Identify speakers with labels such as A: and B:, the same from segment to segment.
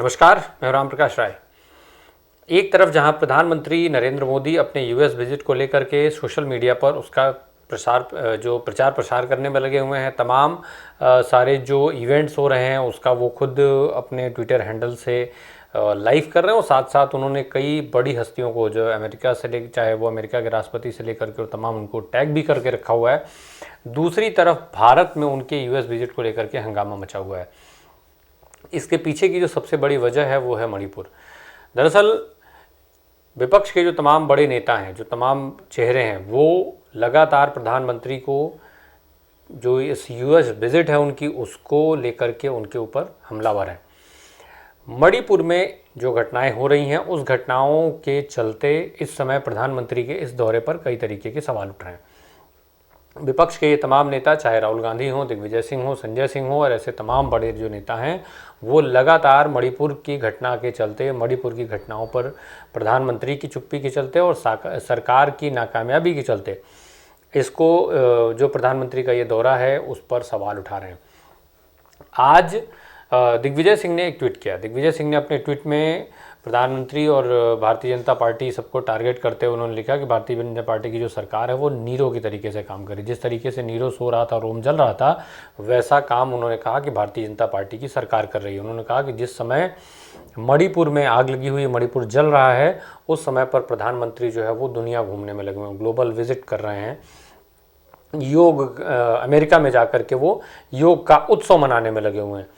A: नमस्कार, मैं राम प्रकाश राय। एक तरफ जहां प्रधानमंत्री नरेंद्र मोदी अपने यूएस विजिट को लेकर के सोशल मीडिया पर उसका प्रचार प्रसार करने में लगे हुए हैं। तमाम सारे जो इवेंट्स हो रहे हैं उसका वो खुद अपने ट्विटर हैंडल से लाइव कर रहे हैं और साथ साथ उन्होंने कई बड़ी हस्तियों को जो अमेरिका से ले चाहे वो अमेरिका के राष्ट्रपति से लेकर के तमाम उनको टैग भी करके रखा हुआ है। दूसरी तरफ भारत में उनके यूएस विजिट को लेकर के हंगामा मचा हुआ है। इसके पीछे की जो सबसे बड़ी वजह है वो है मणिपुर। दरअसल विपक्ष के जो तमाम बड़े नेता हैं, जो तमाम चेहरे हैं, वो लगातार प्रधानमंत्री को जो इस यूएस विजिट है उनकी उसको लेकर के उनके ऊपर हमलावर हैं। मणिपुर में जो घटनाएं हो रही हैं उस घटनाओं के चलते इस समय प्रधानमंत्री के इस दौरे पर कई तरीके के सवाल उठ रहे हैं। विपक्ष के ये तमाम नेता, चाहे राहुल गांधी हो, दिग्विजय सिंह हो, संजय सिंह हो और ऐसे तमाम बड़े जो नेता हैं, वो लगातार मणिपुर की घटना के चलते, मणिपुर की घटनाओं पर प्रधानमंत्री की चुप्पी के चलते और सरकार की नाकामयाबी के चलते इसको जो प्रधानमंत्री का ये दौरा है उस पर सवाल उठा रहे हैं। आज दिग्विजय सिंह ने एक ट्वीट किया। दिग्विजय सिंह ने अपने ट्वीट में प्रधानमंत्री और भारतीय जनता पार्टी सबको टारगेट करते हुए उन्होंने लिखा कि भारतीय जनता पार्टी की जो सरकार है वो नीरो की तरीके से काम करे। जिस तरीके से नीरो सो रहा था, रोम जल रहा था, वैसा काम उन्होंने कहा कि भारतीय जनता पार्टी की सरकार कर रही है। उन्होंने कहा कि जिस समय मणिपुर में आग लगी हुई, मणिपुर जल रहा है, उस समय पर प्रधानमंत्री जो है वो दुनिया घूमने में लगे हुए हैं, ग्लोबल विजिट कर रहे हैं। योग अमेरिका में जाकर के वो योग का उत्सव मनाने में लगे हुए हैं।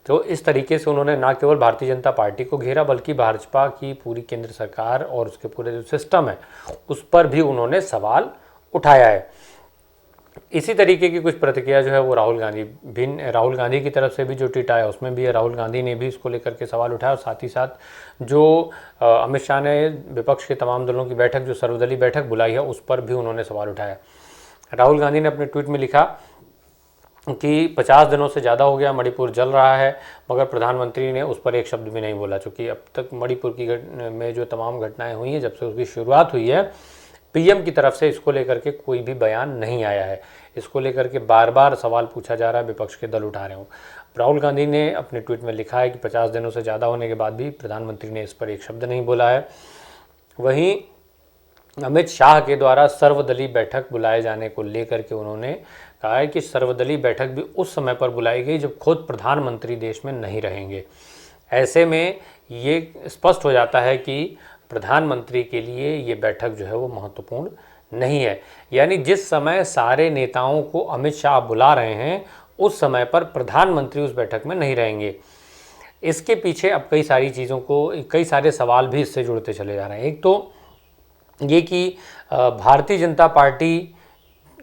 A: तो इस तरीके से उन्होंने ना केवल भारतीय जनता पार्टी को घेरा बल्कि भाजपा की पूरी केंद्र सरकार और उसके पूरे जो सिस्टम है उस पर भी उन्होंने सवाल उठाया है। इसी तरीके की कुछ प्रतिक्रिया जो है वो राहुल गांधी की तरफ से भी जो ट्वीट आया उसमें भी राहुल गांधी ने भी इसको लेकर के सवाल उठाया और साथ ही साथ जो अमित शाह ने विपक्ष के तमाम दलों की बैठक, जो सर्वदलीय बैठक बुलाई है, उस पर भी उन्होंने सवाल उठाया। राहुल गांधी ने अपने ट्वीट में लिखा कि 50 दिनों से ज़्यादा हो गया मणिपुर जल रहा है, मगर प्रधानमंत्री ने उस पर एक शब्द भी नहीं बोला। चूँकि अब तक मणिपुर की में जो तमाम घटनाएं हुई हैं, जब से उसकी शुरुआत हुई है, पीएम की तरफ से इसको लेकर के कोई भी बयान नहीं आया है। इसको लेकर के बार बार सवाल पूछा जा रहा है, विपक्ष के दल उठा रहे हो। राहुल गांधी ने अपने ट्वीट में लिखा है कि 50 दिनों से ज़्यादा होने के बाद भी प्रधानमंत्री ने इस पर एक शब्द नहीं बोला है। वहीं अमित शाह के द्वारा सर्वदलीय बैठक बुलाए जाने को लेकर के उन्होंने कहा है कि सर्वदलीय बैठक भी उस समय पर बुलाई गई जब खुद प्रधानमंत्री देश में नहीं रहेंगे। ऐसे में ये स्पष्ट हो जाता है कि प्रधानमंत्री के लिए ये बैठक जो है वो महत्वपूर्ण नहीं है। यानी जिस समय सारे नेताओं को अमित शाह बुला रहे हैं उस समय पर प्रधानमंत्री उस बैठक में नहीं रहेंगे। इसके पीछे अब कई सारे सवाल भी इससे जुड़ते चले जा रहे हैं। एक तो ये कि भारतीय जनता पार्टी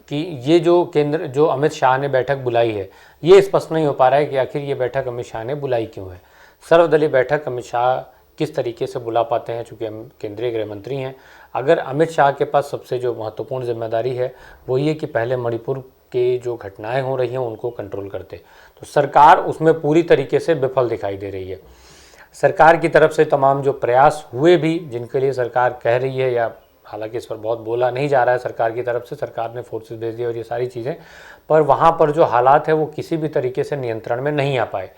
A: कि ये जो अमित शाह ने बैठक बुलाई है, ये स्पष्ट नहीं हो पा रहा है कि आखिर ये बैठक अमित शाह ने बुलाई क्यों है। सर्वदलीय बैठक अमित शाह किस तरीके से बुला पाते हैं, चूँकि हम केंद्रीय गृह मंत्री हैं। अगर अमित शाह के पास सबसे जो महत्वपूर्ण जिम्मेदारी है वो ये कि पहले मणिपुर के जो घटनाएं हो रही हैं उनको कंट्रोल करते, तो सरकार उसमें पूरी तरीके से विफल दिखाई दे रही है। सरकार की तरफ से तमाम जो प्रयास हुए भी, जिनके लिए सरकार कह रही है, या हालांकि इस पर बहुत बोला नहीं जा रहा है सरकार की तरफ से, सरकार ने फोर्सेस भेज दिए और ये सारी चीज़ें, पर वहाँ पर जो हालात है वो किसी भी तरीके से नियंत्रण में नहीं आ पाए।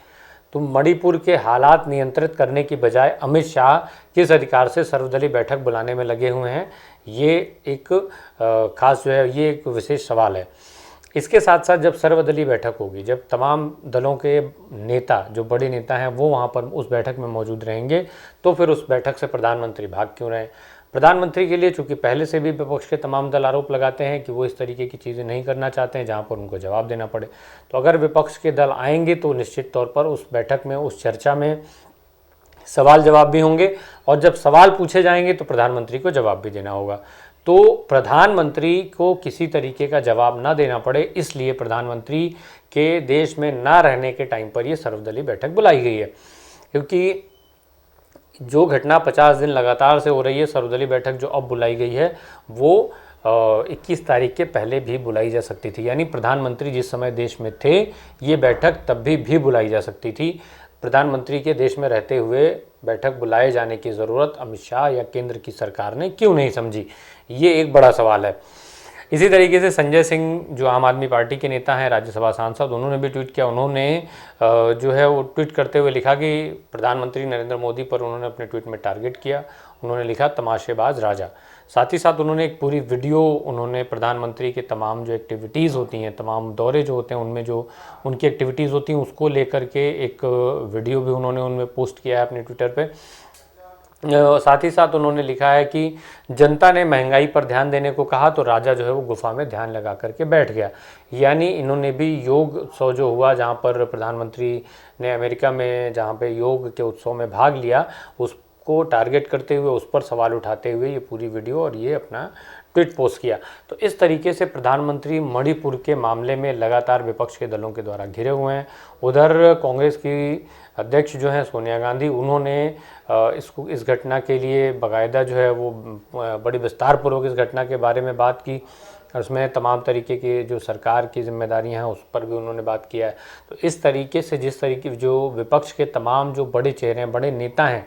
A: तो मणिपुर के हालात नियंत्रित करने की बजाय अमित शाह किस अधिकार से सर्वदलीय बैठक बुलाने में लगे हुए हैं, ये एक खास जो है ये एक विशेष सवाल है। इसके साथ साथ जब सर्वदलीय बैठक होगी, जब तमाम दलों के नेता, जो बड़े नेता हैं, वो वहाँ पर उस बैठक में मौजूद रहेंगे, तो फिर उस बैठक से प्रधानमंत्री भाग क्यों रहे। प्रधानमंत्री के लिए चूँकि पहले से भी विपक्ष के तमाम दल आरोप लगाते हैं कि वो इस तरीके की चीज़ें नहीं करना चाहते हैं जहाँ पर उनको जवाब देना पड़े। तो अगर विपक्ष के दल आएंगे तो निश्चित तौर पर उस बैठक में, उस चर्चा में सवाल जवाब भी होंगे और जब सवाल पूछे जाएंगे तो प्रधानमंत्री को जवाब भी देना होगा। तो प्रधानमंत्री को किसी तरीके का जवाब ना देना पड़े, इसलिए प्रधानमंत्री के देश में ना रहने के टाइम पर ये सर्वदलीय बैठक बुलाई गई है। क्योंकि जो घटना 50 दिन लगातार से हो रही है, सर्वदलीय बैठक जो अब बुलाई गई है वो 21 तारीख के पहले भी बुलाई जा सकती थी। यानी प्रधानमंत्री जिस समय देश में थे, ये बैठक तब भी बुलाई जा सकती थी। प्रधानमंत्री के देश में रहते हुए बैठक बुलाए जाने की ज़रूरत अमित शाह या केंद्र की सरकार ने क्यों नहीं समझी, ये एक बड़ा सवाल है। इसी तरीके से संजय सिंह जो आम आदमी पार्टी के नेता हैं, राज्यसभा सांसद, उन्होंने भी ट्वीट किया। उन्होंने जो है वो ट्वीट करते हुए लिखा कि प्रधानमंत्री नरेंद्र मोदी पर उन्होंने अपने ट्वीट में टारगेट किया। उन्होंने लिखा तमाशेबाज राजा। साथ ही साथ उन्होंने एक पूरी वीडियो उन्होंने प्रधानमंत्री के तमाम जो एक्टिविटीज़ होती हैं, तमाम दौरे जो होते हैं उनमें जो उनकी एक्टिविटीज़ होती हैं उसको लेकर के एक वीडियो भी उन्होंने उनमें पोस्ट किया है अपने ट्विटर पे। साथ ही साथ उन्होंने लिखा है कि जनता ने महंगाई पर ध्यान देने को कहा तो राजा जो है वो गुफा में ध्यान लगा करके बैठ गया। यानी इन्होंने भी योग उत्सव जो हुआ, जहाँ पर प्रधानमंत्री ने अमेरिका में जहाँ पे योग के उत्सव में भाग लिया, उसको टारगेट करते हुए, उस पर सवाल उठाते हुए ये पूरी वीडियो और ये अपना ट्वीट पोस्ट किया। तो इस तरीके से प्रधानमंत्री मणिपुर के मामले में लगातार विपक्ष के दलों के द्वारा घिरे हुए हैं। उधर कांग्रेस की अध्यक्ष जो हैं सोनिया गांधी, उन्होंने इस घटना के लिए बाकायदा जो है वो बड़ी विस्तारपूर्वक इस घटना के बारे में बात की। उसमें तमाम तरीके की जो सरकार की जिम्मेदारियां हैं उस पर भी उन्होंने बात किया है। तो इस तरीके से जिस तरीके जो विपक्ष के तमाम जो बड़े चेहरे हैं, बड़े नेता हैं,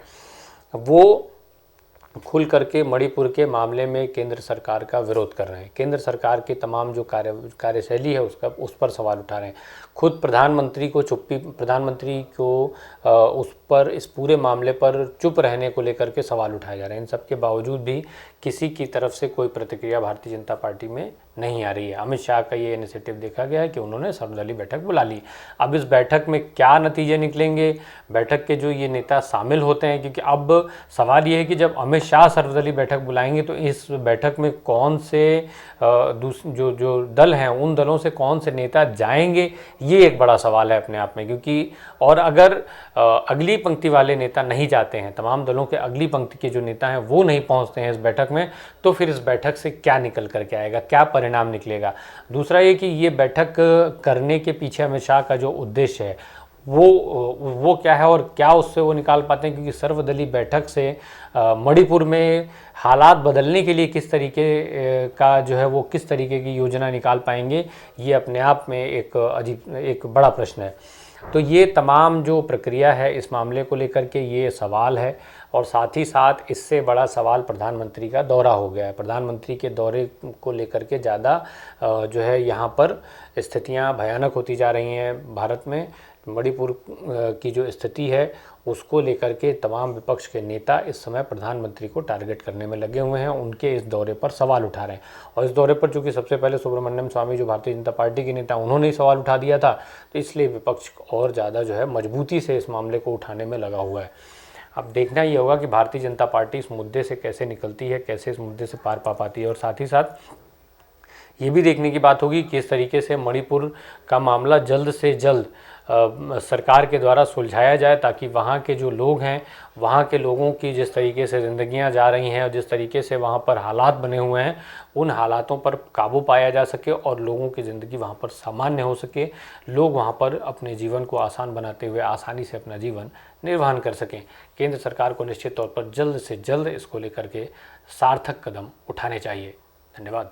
A: वो खुल करके मणिपुर के मामले में केंद्र सरकार का विरोध कर रहे हैं। केंद्र सरकार की तमाम जो कार्यशैली है उस पर सवाल उठा रहे हैं। खुद प्रधानमंत्री को उस पर, इस पूरे मामले पर चुप रहने को लेकर के सवाल उठाए जा रहे हैं। इन सब के बावजूद भी किसी की तरफ से कोई प्रतिक्रिया भारतीय जनता पार्टी में नहीं आ रही है। अमित शाह का ये इनिशिएटिव देखा गया है कि उन्होंने सर्वदलीय बैठक बुला ली। अब इस बैठक में क्या नतीजे निकलेंगे, बैठक के जो ये नेता शामिल होते हैं, क्योंकि अब सवाल ये है कि जब अमित शाह सर्वदलीय बैठक बुलाएंगे तो इस बैठक में कौन से जो दल हैं उन दलों से कौन से नेता जाएंगे, ये एक बड़ा सवाल है अपने आप में। क्योंकि और अगर अगली पंक्ति वाले नेता नहीं जाते हैं, तमाम दलों के अगली पंक्ति के जो नेता हैं वो नहीं पहुंचते हैं इस बैठक में, तो फिर इस बैठक से क्या निकल करके आएगा, क्या परिणाम निकलेगा। दूसरा ये कि ये बैठक करने के पीछे अमित शाह का जो उद्देश्य है वो क्या है और क्या उससे वो निकाल पाते हैं। क्योंकि सर्वदलीय बैठक से मणिपुर में हालात बदलने के लिए किस तरीके का जो है वो किस तरीके की योजना निकाल पाएंगे, ये अपने आप में एक बड़ा प्रश्न है। तो ये तमाम जो प्रक्रिया है इस मामले को लेकर के ये सवाल है। और साथ ही साथ इससे बड़ा सवाल प्रधानमंत्री का दौरा हो गया है। प्रधानमंत्री के दौरे को लेकर के ज़्यादा जो है यहाँ पर स्थितियाँ भयानक होती जा रही हैं भारत में। मणिपुर की जो स्थिति है उसको लेकर के तमाम विपक्ष के नेता इस समय प्रधानमंत्री को टारगेट करने में लगे हुए हैं, उनके इस दौरे पर सवाल उठा रहे हैं। और इस दौरे पर चूँकि सबसे पहले सुब्रमण्यम स्वामी जो भारतीय जनता पार्टी के नेता, उन्होंने ही सवाल उठा दिया था, तो इसलिए विपक्ष और ज़्यादा जो है मजबूती से इस मामले को उठाने में लगा हुआ है। अब देखना ये होगा कि भारतीय जनता पार्टी इस मुद्दे से कैसे निकलती है, कैसे इस मुद्दे से पार पा पाती है। और साथ ही साथ ये भी देखने की बात होगी कि इस तरीके से मणिपुर का मामला जल्द से जल्द सरकार के द्वारा सुलझाया जाए, ताकि वहाँ के जो लोग हैं, वहाँ के लोगों की जिस तरीके से ज़िंदगियाँ जा रही हैं और जिस तरीके से वहाँ पर हालात बने हुए हैं, उन हालातों पर काबू पाया जा सके और लोगों की ज़िंदगी वहाँ पर सामान्य हो सके, लोग वहाँ पर अपने जीवन को आसान बनाते हुए आसानी से अपना जीवन निर्वहन कर सकें। केंद्र सरकार को निश्चित तौर पर जल्द से जल्द इसको लेकर के सार्थक कदम उठाने चाहिए। धन्यवाद।